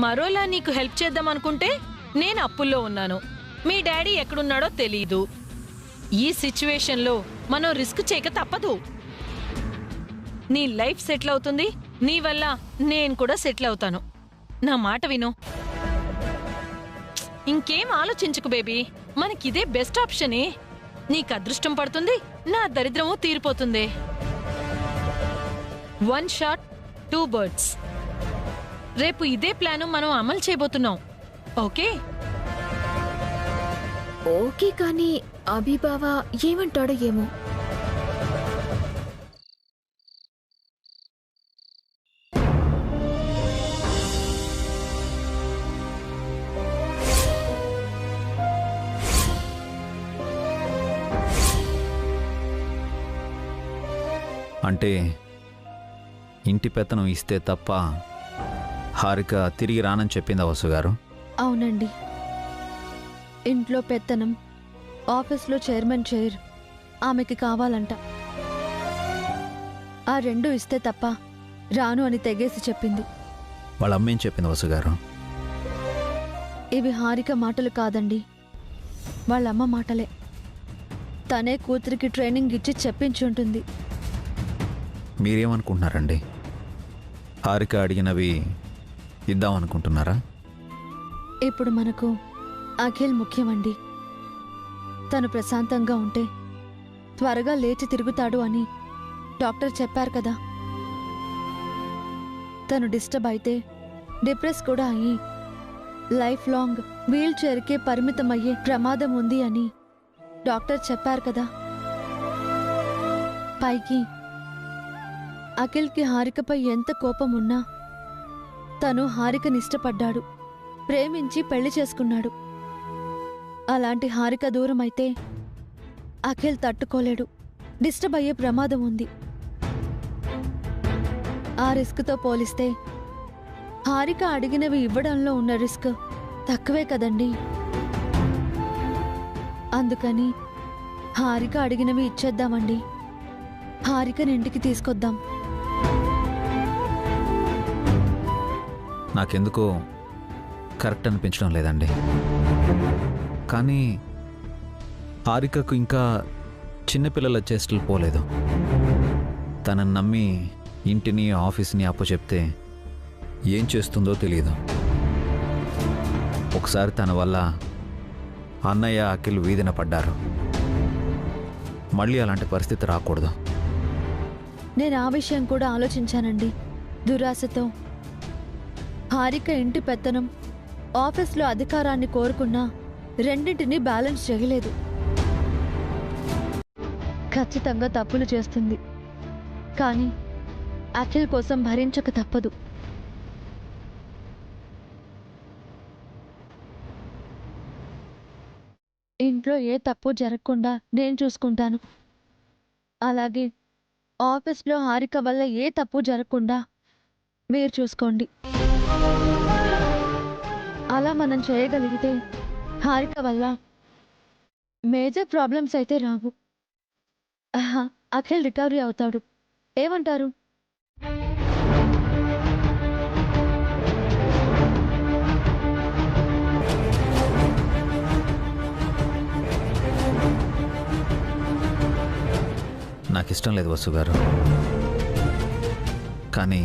మరోలా నీకు హెల్ప్ చేద్దాం అనుకుంటే నేను అప్పుల్లో ఉన్నాను, మీ డాడీ ఎక్కడున్నాడో తెలీదు. ఈ సిచ్యువేషన్లో మనం రిస్క్ చేయక తప్పదు. నీ లైఫ్ సెటిల్ అవుతుంది, నీ వల్ల నేను కూడా సెటిల్ అవుతాను. నా మాట విను. ఇంకేం ఆలోచించుకు బేబీ, మనకిదే బెస్ట్ ఆప్షనే. నీకు అదృష్టం పడుతుంది, నా దరిద్రము తీరిపోతుంది. 1 షాట్ 2 బర్డ్స్. రేపు ఇదే ప్లాను మనం అమలు చేయబోతున్నాం. ఓకే? ఓకే, కానీ అభిబావ ఏమంటాడో ఏమో. అంటే ఇంటి పెత్తనం ఇస్తే తప్ప హారిక తిరిగి రానని చెప్పిందా వసుగారు? అవునండి. ఇంట్లో పెత్తనం, ఆఫీస్లో చైర్మన్ చైర్ ఆమెకి కావాలంట. ఆ 2 ఇస్తే తప్ప రాను అని తెగేసి చెప్పింది. వాళ్ళ అమ్మేం చెప్పింది వసుగారు? ఇవి హారిక మాటలు కాదండి, వాళ్ళమ్మ మాటలే. తనే కూతురికి ట్రైనింగ్ ఇచ్చి చెప్పించుంటుంది. మీరేమనుకుంటున్నారండి? హారిక అడిగినవి ఇద్దామనుకుంటున్నారా? ఇప్పుడు మనకు అఖిల్ ముఖ్యమండి. తను ప్రశాంతంగా ఉంటే త్వరగా లేచి తిరుగుతాడు అని డాక్టర్ చెప్పారు కదా. తను డిస్టర్బ్ అయితే డిప్రెస్ కూడా అయ్యి లైఫ్ లాంగ్ వీల్ చైర్కే పరిమితమయ్యే ప్రమాదం ఉంది అని డాక్టర్ చెప్పారు కదా. పైకి అఖిల్కి హారికపై ఎంత కోపం ఉన్నా తను హారికనిష్టపడ్డాడు, ప్రేమించి పెళ్లి చేసుకున్నాడు. అలాంటి హారిక దూరం అయితే అఖిల్ తట్టుకోలేడు, డిస్టర్బ్ అయ్యే ప్రమాదం ఉంది. ఆ రిస్క్తో పోలిస్తే హారిక అడిగినవి ఇవ్వడంలో ఉన్న రిస్క్ తక్కువే కదండి. అందుకని హారిక అడిగినవి ఇచ్చేద్దామండి. హారికని ఇంటికి తీసుకొద్దాం. నాకెందుకో కరెక్ట్ అనిపించడం లేదండి. కానీ హారికకు ఇంకా చిన్నపిల్లల చేష్టలు పోలేదు. తనని నమ్మి ఇంటిని ఆఫీస్ని అప్పచెప్తే ఏం చేస్తుందో తెలియదు. ఒకసారి తన వల్ల అన్నయ్య అఖిల్ వీధిన పడ్డారు. మళ్ళీ అలాంటి పరిస్థితి రాకూడదు. నేను ఆ విషయం కూడా ఆలోచించానండి. దురాశతో హారిక ఇంటి పెత్తనం, ఆఫీస్లో అధికారాన్ని కోరుకున్నా రెండింటినీ బ్యాలెన్స్ చేయలేదు. ఖచ్చితంగా తప్పులు చేస్తుంది, కానీ అఖిల్ కోసం భరించక తప్పదు. ఇంట్లో ఏ తప్పు జరగకుండా నేను చూసుకుంటాను. అలాగే ఆఫీస్లో హారిక వల్ల ఏ తప్పు జరగకుండా మీరు చూసుకోండి. అలా మనం చేయగలిగితే హారిక వల్ల మేజర్ ప్రాబ్లమ్స్ అయితే రావు. అఖిల్ రికవరీ అవుతాడు. ఏమంటారు? నాకు ఇష్టం లేదు వసుగారు, కానీ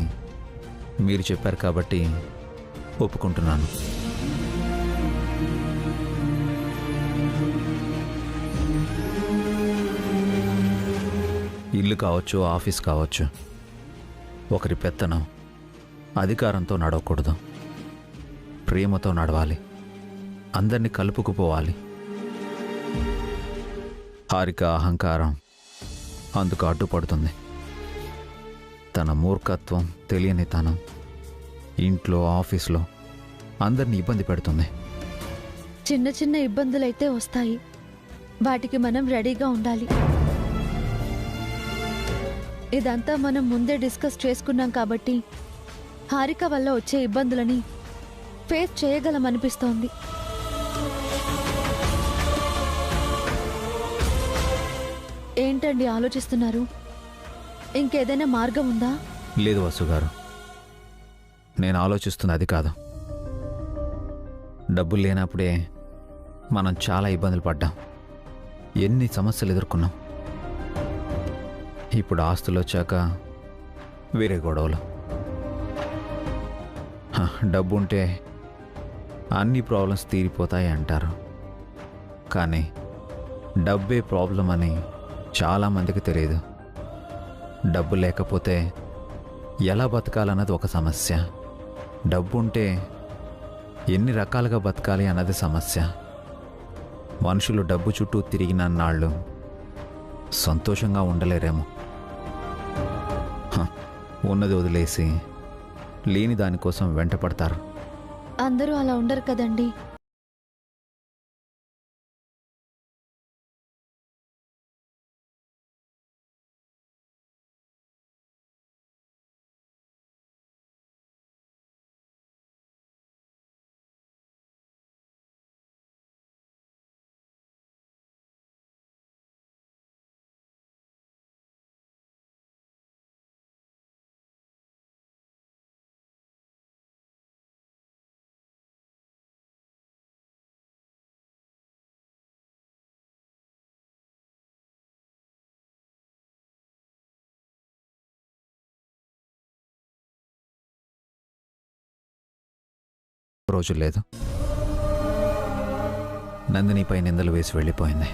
మీరు చెప్పారు కాబట్టి ఒప్పుకుంటున్నాను. ఇల్లు కావచ్చు, ఆఫీస్ కావచ్చు, ఒకరి పెత్తనం అధికారంతో నడవకూడదు. ప్రేమతో నడవాలి, అందరినీ కలుపుకుపోవాలి. హారిక అహంకారం అందుకు అడ్డుపడుతుంది. తన మూర్ఖత్వం, తెలియనితనం ఇంట్లో, ఆఫీస్లో అందరినీ ఇబ్బంది పెడుతుంది. చిన్న చిన్న ఇబ్బందులైతే వస్తాయి, వాటికి మనం రెడీగా ఉండాలి. ఇదంతా మనం ముందే డిస్కస్ చేసుకున్నాం కాబట్టి హారిక వల్ల వచ్చే ఇబ్బందులని ఫేస్ చేయగలమనిపిస్తోంది. ఏంటండి ఆలోచిస్తున్నారు? ఇంకేదైనా మార్గం ఉందా? లేదు వసు గారు, నేను ఆలోచిస్తున్నది కాదు. డబ్బులు లేనప్పుడే మనం చాలా ఇబ్బందులు పడ్డాం, ఎన్ని సమస్యలు ఎదుర్కొన్నాం. ఇప్పుడు ఆస్తులు వచ్చాక వేరే గొడవలు. డబ్బు ఉంటే అన్ని ప్రాబ్లమ్స్ తీరిపోతాయి అంటారు, కానీ డబ్బే ప్రాబ్లం అని చాలామందికి తెలియదు. డబ్బు లేకపోతే ఎలా బతకాలన్నది ఒక సమస్య, డబ్బు ఉంటే ఎన్ని రకాలుగా బతకాలి అన్నది సమస్య. మనుషులు డబ్బు చుట్టూ తిరిగినన్నాళ్ళు సంతోషంగా ఉండలేరేమో. ఉన్నది వదిలేసి లేని దానికోసం వెంటపడతారు. అందరూ అలా ఉండరు కదండి. రోజు లేదు, నందినిపై నిందలు వేసి వెళ్ళిపోయింది.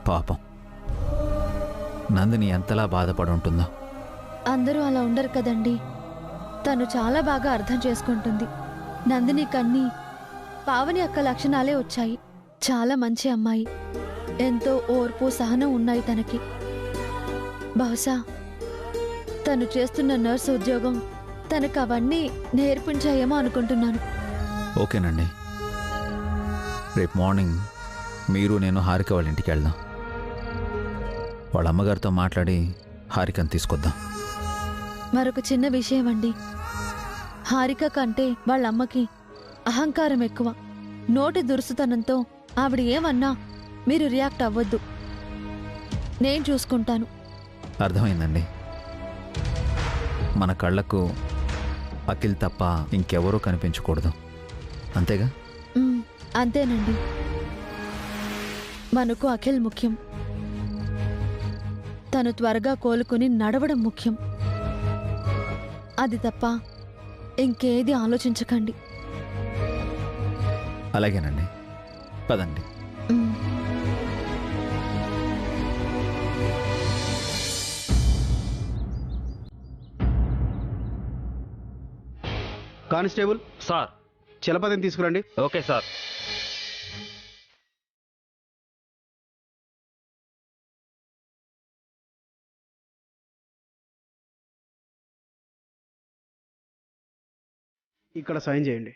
పాపం, నందిని ఎంతలా బాధపడి ఉంటుందో. అందరూ అలా ఉండరు కదండి. తను చాలా బాగా అర్థం చేసుకుంటుంది. నందిని కన్నీ పావని అక్క లక్షణాలే వచ్చాయి. చాలా మంచి అమ్మాయి, ఎంతో ఓర్పు సహనం ఉన్నాయి తనకి. బహుశా తను చేస్తున్న నర్స్ ఉద్యోగం తనకు అవన్నీ నేర్పించాయేమో అనుకుంటున్నాను. ఓకేనండి, రేపు మార్నింగ్ మీరు నేను హారిక వాళ్ళ ఇంటికి వెళ్దాం. వాళ్ళ అమ్మగారితో మాట్లాడి హారికను తీసుకొద్దాం. మరొక చిన్న విషయం అండి, హారిక కంటే వాళ్ళమ్మకి అహంకారం ఎక్కువ. నోటి దురుసుతనంతో ఆవిడ ఏమన్నా మీరు రియాక్ట్ అవ్వద్దు, నేను చూసుకుంటాను. అర్థమైందండి. మన కళ్ళకు అఖిల్ తప్ప ఇంకెవరూ కనిపించకూడదు, అంతేగా? అంతేనండి. మనకు అఖిల్ ముఖ్యం. తను త్వరగా కోలుకుని నడవడం ముఖ్యం. అది తప్ప ఇంకేది ఆలోచించకండి. అలాగేనండి, పదండి. Constable sir. చలపతిని తీసుకురండి. Okay sir. ఇక్కడ సైన్ చేయండి.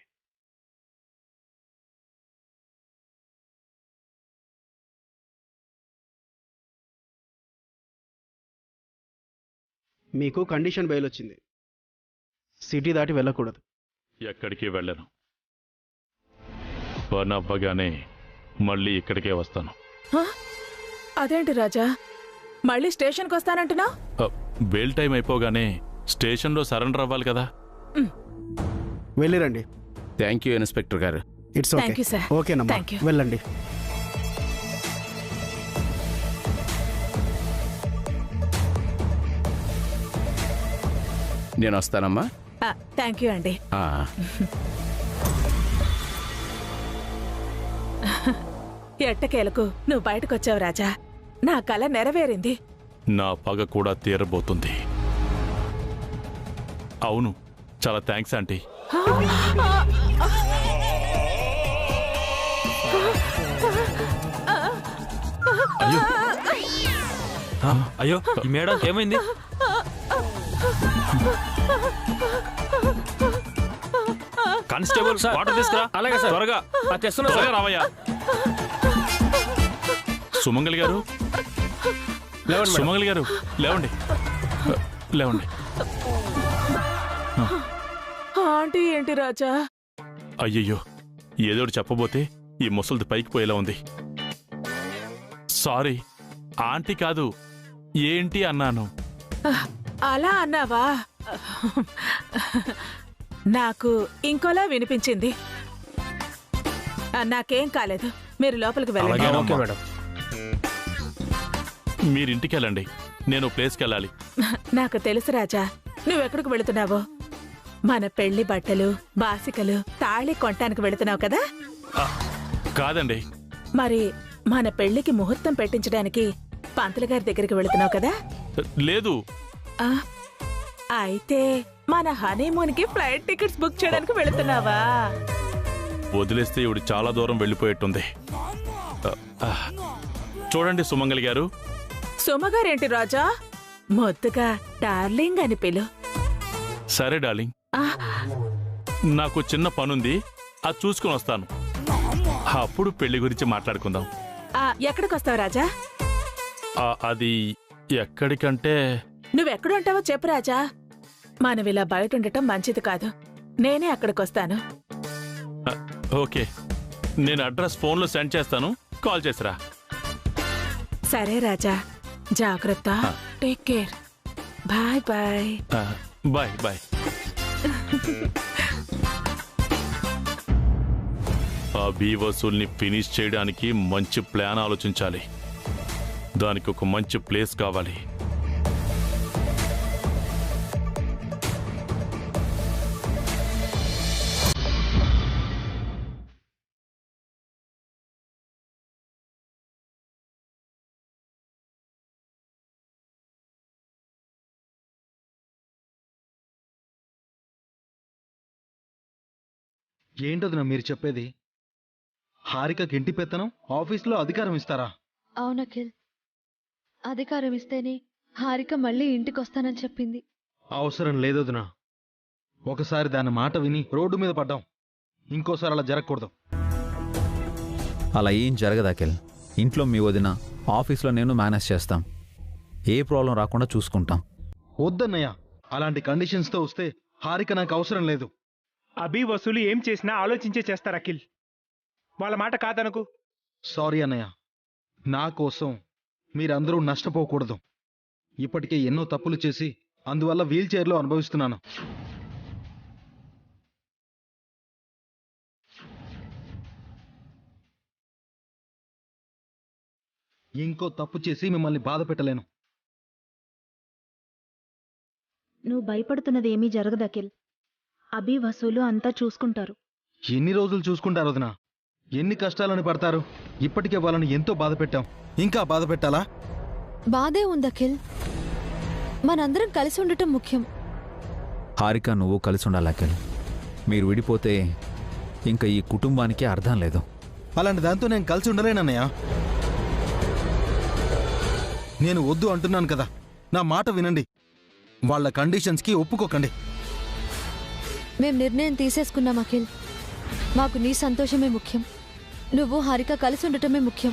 మీకు కండిషన్ బెయిల్ వచ్చింది. సిటీ దాటి వెళ్ళకూడదు. ఎక్కడికి వెళ్ళను. పని అవ్వగానే మళ్ళీ ఇక్కడికే వస్తాను. అదేంటి రాజా, మళ్ళీ స్టేషన్కి వస్తానంటున్నా? బెయిల్ టైం అయిపోగానే స్టేషన్లో సరెండర్ అవ్వాలి కదా. వెళ్ళిరండి. థ్యాంక్ యూ ఇన్స్పెక్టర్ గారు. It's okay. ఓకేనమ్మా, వెళ్ళండి. నేను వస్తానమ్మా. థ్యాంక్ యూ అండి. ఎట్టకేలకు నువ్వు బయటకొచ్చావు రాజా. నా కల నెరవేరింది. నా పగ కూడా తీరబోతుంది. అవును, చాలా థ్యాంక్స్ ఆంటీ. అయ్యో, ఈ మేడం ఏమైంది? కానిస్టేబుల్, వాటర్ తీసుకురా. అలాగే సార్, త్వరగా త్వరగా రావయ్యా. సుమంగళి గారు, సుమంగళి గారు, లేవండి లేవండి. ఆంటీ ఏంటి రాజా? అయ్యయ్యో, ఏదోటి చెప్పబోతే ఈ ముసలిది పైకి పోయేలా ఉంది. సారీ, ఆంటీ కాదు ఏంటి అన్నాను. అలా అన్నావా? నాకు ఇంకోలా వినిపించింది. నాకేం కాలేదు, మీరు లోపలికి వెళ్ళండి. అలాగే ఓకే మేడం. మీరింటికి వెళ్ళండి, నేను ప్లేస్కి వెళ్ళాలి. నాకు తెలుసు రాజా, నువ్వెక్కడికి వెళుతున్నావో. మన పెళ్లి బట్టలు, బాసికలు, తాళి కొనటానికి వెళుతున్నావు కదా. ఆ, కాదండి. మరి మన పెళ్లికి ముహూర్తం పెట్టించడానికి పంతులు గారి దగ్గరికి వెళుతున్నావు కదా. లేదు. ఆ, అయితే మన హనీమూన్ కి ఫ్లైట్ టికెట్స్ బుక్ చేయడానికి వెళుతున్నావా? వదిలేస్తే ఇవిడు చాలా దూరం వెళ్ళిపోయేట్టుంది. ఆ, చూడండి సుమంగలి గారు. సుమగారేంటి రాజా, మొద్దుగా డార్లింగ్ అని పిలు. సరే డార్లింగ్, ఆ, నాకు చిన్న పనుంది, అది చూసుకుని వస్తాను. అప్పుడు పెళ్లి గురించి మాట్లాడుకుందాం. ఎక్కడికొస్తావు రాజా? అది ఎక్కడికంటే నువ్వెక్కడ ఉంటావో చెప్పు రాజా. మనం ఇలా బయట ఉండటం మంచిది కాదు. నేనే అక్కడికొస్తాను. ఓకే, నేను అడ్రస్ ఫోన్లో సెండ్ చేస్తాను, కాల్ చేసిరా. సరే రాజా, జాగ్రత్త. Take care. Bye bye. Bye bye. Abhi వసూల్ని ఫినిష్ చేయడానికి మంచి ప్లాన్ ఆలోచించాలి. దానికి ఒక మంచి ప్లేస్ కావాలి. ఏంటదినా మీరు చెప్పేది? హారికకి ఇంటి పెత్తనం, ఆఫీస్లో అధికారం ఇస్తారా? అవునఖిల్, అధికారం ఇస్తేనే హారిక మళ్ళీ ఇంటికొస్తానని చెప్పింది. అవసరం లేదొదినా. ఒకసారి దాని మాట విని రోడ్డు మీద పడ్డాం, ఇంకోసారి అలా జరగకూడదు. అలా ఏం జరగదు అఖిల్. ఇంట్లో మీ వదిన, ఆఫీస్లో నేను మేనేజ్ చేస్తాం. ఏ ప్రాబ్లం రాకుండా చూసుకుంటాం. వద్దన్నయ్య, అలాంటి కండిషన్స్తో వస్తే హారిక నాకు అవసరం లేదు. అభి వసూలు ఏం చేసినా ఆలోచించే చేస్తారు అఖిల్. వాళ్ళ మాట కాదనకు. సారీ అన్నయ్య, నా కోసం మీరందరూ నష్టపోకూడదు. ఇప్పటికే ఎన్నో తప్పులు చేసి అందువల్ల వీల్ చైర్లో అనుభవిస్తున్నాను. ఇంకో తప్పు చేసి మిమ్మల్ని బాధ పెట్టలేను. నువ్వు భయపడుతున్నది ఏమీ జరగదు అఖిల్. అభి వసూలు అంతా చూసుకుంటారు. ఎన్ని రోజులు చూసుకుంటారు వదినా? ఎన్ని కష్టాలను పడతారు? ఇప్పటికే వాళ్ళని ఎంతో బాధ పెట్టాం, ఇంకా బాధ పెట్టాలా? బాధే ఉంది అఖిల్. మనందరం కలిసి ఉండటం ముఖ్యం. హారిక నువ్వు కలిసి ఉండాలి అఖిల్. మీరు విడిపోతే ఇంకా ఈ కుటుంబానికి అర్థం లేదు. అలాంటి దాంతో నేను కలిసి ఉండలేనన్నయ్య. నేను వద్దు అంటున్నాను కదా, నా మాట వినండి. వాళ్ళ కండిషన్స్కి ఒప్పుకోకండి. మేం నిర్ణయం తీసేసుకున్నాం అఖిల్. మాకు నీ సంతోషమే ముఖ్యం. నువ్వు హారిక కలిసి ఉండటమే ముఖ్యం.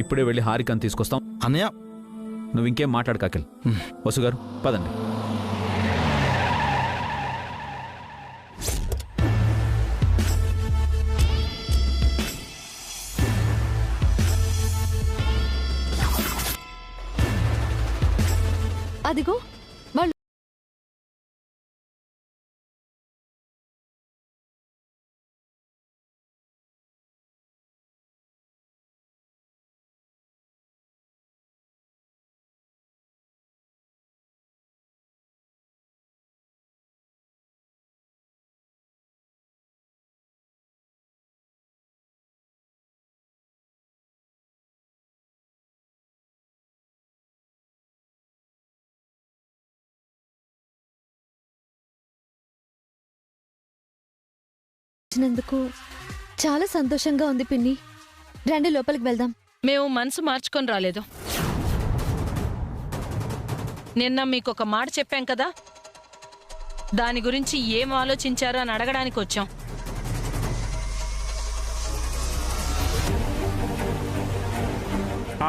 ఇప్పుడే వెళ్ళి హారికను తీసుకొస్తాం. అన్నయ్య, నువ్వు ఇంకేం మాట్లాడక అఖిల్. వసుగారు పదండి. అదిగో వాళ్ళు. వచ్చినందుకు చాలా సంతోషంగా ఉంది పిన్ని. రండి లోపలికి వెళ్దాం. మేము మనసు మార్చుకొని రాలేదు. నిన్న మీకొక మాట చెప్పాం కదా, దాని గురించి ఏం ఆలోచించారో అని అడగడానికి వచ్చాం.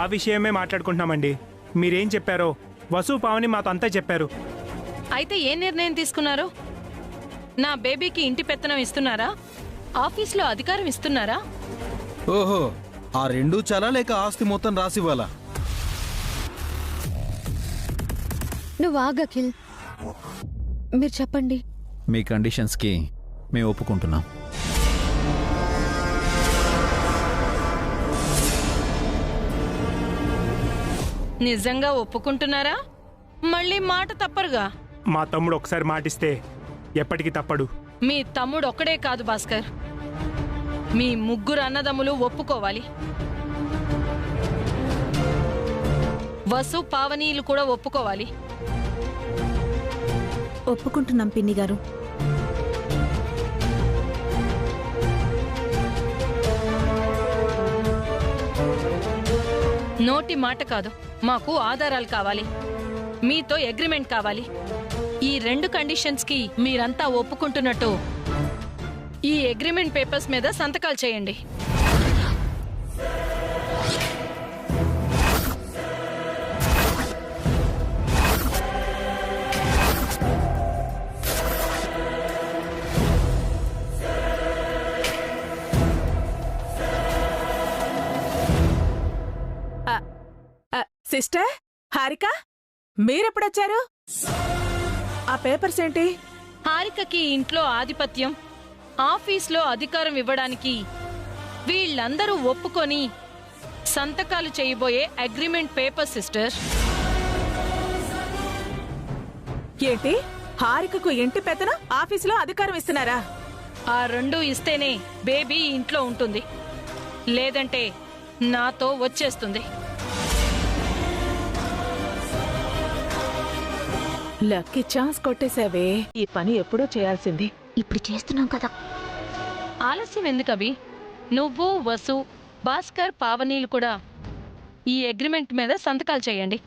ఆ విషయమే మాట్లాడుకుంటున్నామండి. మీరేం చెప్పారో వసు పావని మాతో అంతా చెప్పారు. అయితే ఏ నిర్ణయం తీసుకున్నారు? నా బేబీకి ఇంటి పెత్తనం ఇస్తున్నారా? ఆఫీస్లో అధికారం ఇస్తున్నారా? ఓహో, ఆ రెండూ చాలా లేక ఆస్తి మొత్తం రాసివ్వాలా? నువ్వు ఆగు అఖిల్. మీరు చెప్పండి. మీ కండిషన్స్కి మేము ఒప్పుకుంటున్నాం. నిజంగా ఒప్పుకుంటున్నారా? మళ్ళీ మాట తప్పరుగా? మా తమ్ముడు ఒకసారి మాటిస్తే ఎప్పటికీ తప్పడు. మీ తమ్ముడు ఒక్కడే కాదు భాస్కర్, మీ ముగ్గురు అన్నదమ్ములు ఒప్పుకోవాలి. వసు, పావనీలు కూడా ఒప్పుకోవాలి. ఒప్పుకుంటున్నాం పిన్ని గారు. నోటి మాట కాదు, మాకు ఆధారాలు కావాలి. మీతో అగ్రిమెంట్ కావాలి. ఈ 2 కండిషన్స్ కి మీరంతా ఒప్పుకుంటున్నట్టు ఈ అగ్రిమెంట్ పేపర్స్ మీద సంతకాలు చేయండి. సిస్టర్ హారిక, మీరెప్పుడొచ్చారు? ఆ పేపర్స్ ఏంటి? హారికకి ఇంట్లో ఆధిపత్యం, ఆఫీస్లో అధికారం ఇవ్వడానికి వీళ్ళందరూ ఒప్పుకొని సంతకాలు చేయబోయే అగ్రిమెంట్ పేపర్ సిస్టర్. ఏంటి, హారికకు ఇంటి పెత్తనం, ఆఫీసులో అధికారం ఇస్తున్నారా? ఆ 2 ఇస్తేనే బేబీ ఇంట్లో ఉంటుంది, లేదంటే నాతో వచ్చేస్తుంది. లక్కీ ఛాన్స్ కొట్టేశావే. ఈ పని ఎప్పుడో చేయాల్సింది. ఇప్పుడు చేస్తున్నాం కదా. ఆలస్యం ఎందుకవి? నువ్వు, వసు, భాస్కర్, పావనీలు కూడా ఈ అగ్రిమెంట్ మీద సంతకాలు చేయండి.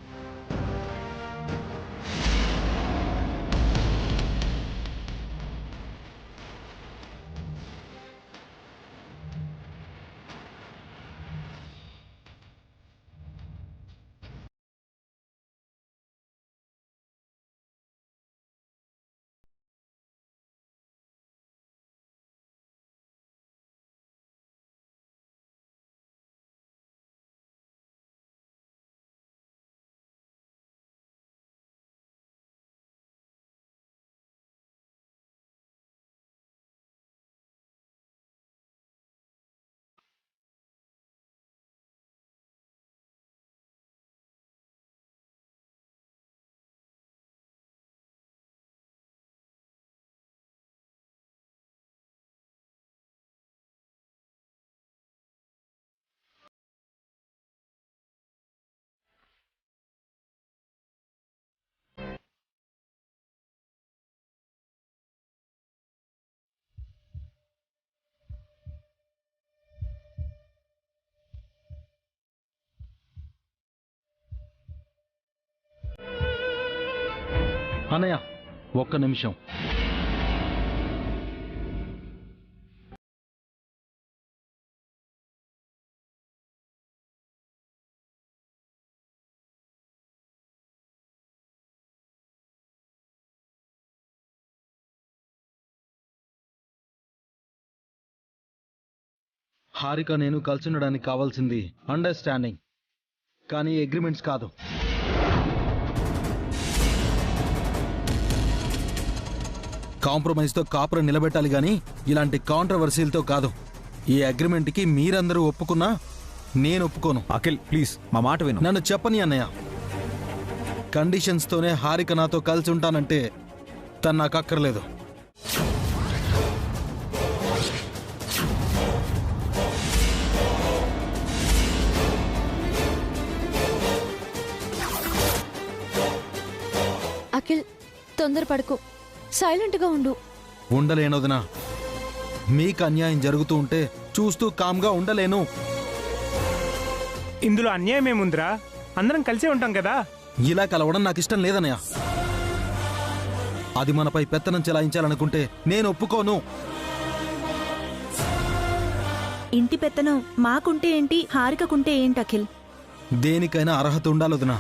అన్నయ్య, ఒక్క నిమిషం. హారిక నేను కలిసి ఉండడానికి కావాల్సింది అండర్స్టాండింగ్, కానీ అగ్రిమెంట్స్ కాదు. కాంప్రమైజ్తో కాపురం నిలబెట్టాలి గాని ఇలాంటి కాంట్రవర్సీలతో కాదు. ఈ అగ్రిమెంట్కి మీరందరూ ఒప్పుకున్నా నేను ఒప్పుకోను. అఖిల్ ప్లీజ్ మా మాట విను. నన్ను చెప్పని అన్నయ్య. కండిషన్స్తోనే హారిక నాతో కలిసి ఉంటానంటే తను నాకు అక్కర్లేదు. అఖిల్, తొందరపడకు, సైలెంట్గా ఉండు. ఉండలేనొదినా, మీకు అన్యాయం జరుగుతూ ఉంటే చూస్తూ కామ్గా ఉండలేను. ఇందులో అన్యాయం ఏముందిరా? అందరం కలిసే ఉంటాం కదా. ఇలా కలవడం నాకు ఇష్టం లేదన్నయ్య. అది మనపై పెత్తనం చెలాయించాలనుకుంటే నేను ఒప్పుకోను. ఇంటి పెత్తనం మాకుంటే ఏంటి, హారికకుంటే ఏంటి అఖిల్? దేనికైనా అర్హత ఉండాలొదినా,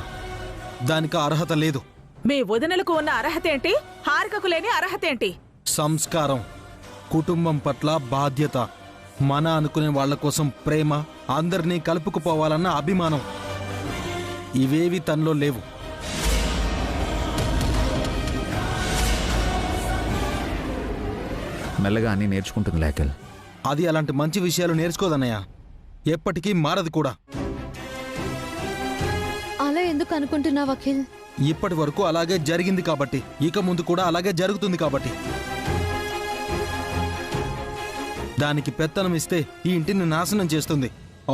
దానికి అర్హత లేదు. మీ వదినలకు ఉన్న అర్హత ఏంటి, హారికకు లేని అర్హత ఏంటి? సంస్కారం, కుటుంబం పట్ల బాధ్యత, మన అనుకునే వాళ్ల కోసం ప్రేమ, అందరినీ కలుపుకుపోవాలన్న అభిమానం, ఇవేవి తనలో లేవు. మెల్లగా అన్నీ నేర్చుకుంటుంది లేకల్. అది అలాంటి మంచి విషయాలు నేర్చుకోదన్నయ్య, ఎప్పటికీ మారదు కూడా. అలా ఎందుకు అనుకుంటున్నావు అఖిల్? ఇప్పటి వరకు అలాగే జరిగింది కాబట్టి, ఇక ముందు కూడా అలాగే జరుగుతుంది కాబట్టి. దానికి పెత్తనం ఇస్తే ఈ ఇంటిని నాశనం చేస్తుంది.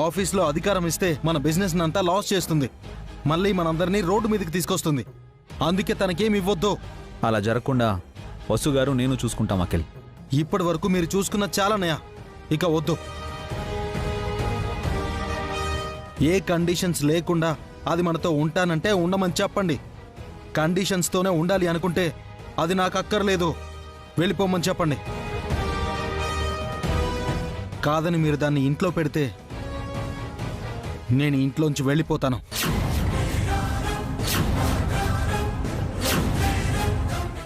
ఆఫీస్లో అధికారం ఇస్తే మన బిజినెస్ అంతా లాస్ చేస్తుంది. మళ్ళీ మనందరినీ రోడ్డు మీదకి తీసుకొస్తుంది. అందుకే తనకేం ఇవ్వద్దు. అలా జరగకుండా వసు గారు నేను చూసుకుంటాం అఖిల్. ఇప్పటి వరకు మీరు చూసుకున్న చాలానయా, ఇక వద్దు. ఏ కండిషన్స్ లేకుండా అది మనతో ఉంటానంటే ఉండమని చెప్పండి. కండిషన్స్తోనే ఉండాలి అనుకుంటే అది నాకు అక్కర్లేదు, వెళ్ళిపోమని చెప్పండి. కాదని మీరు దాన్ని ఇంట్లో పెడితే నేను ఇంట్లోంచి వెళ్ళిపోతాను.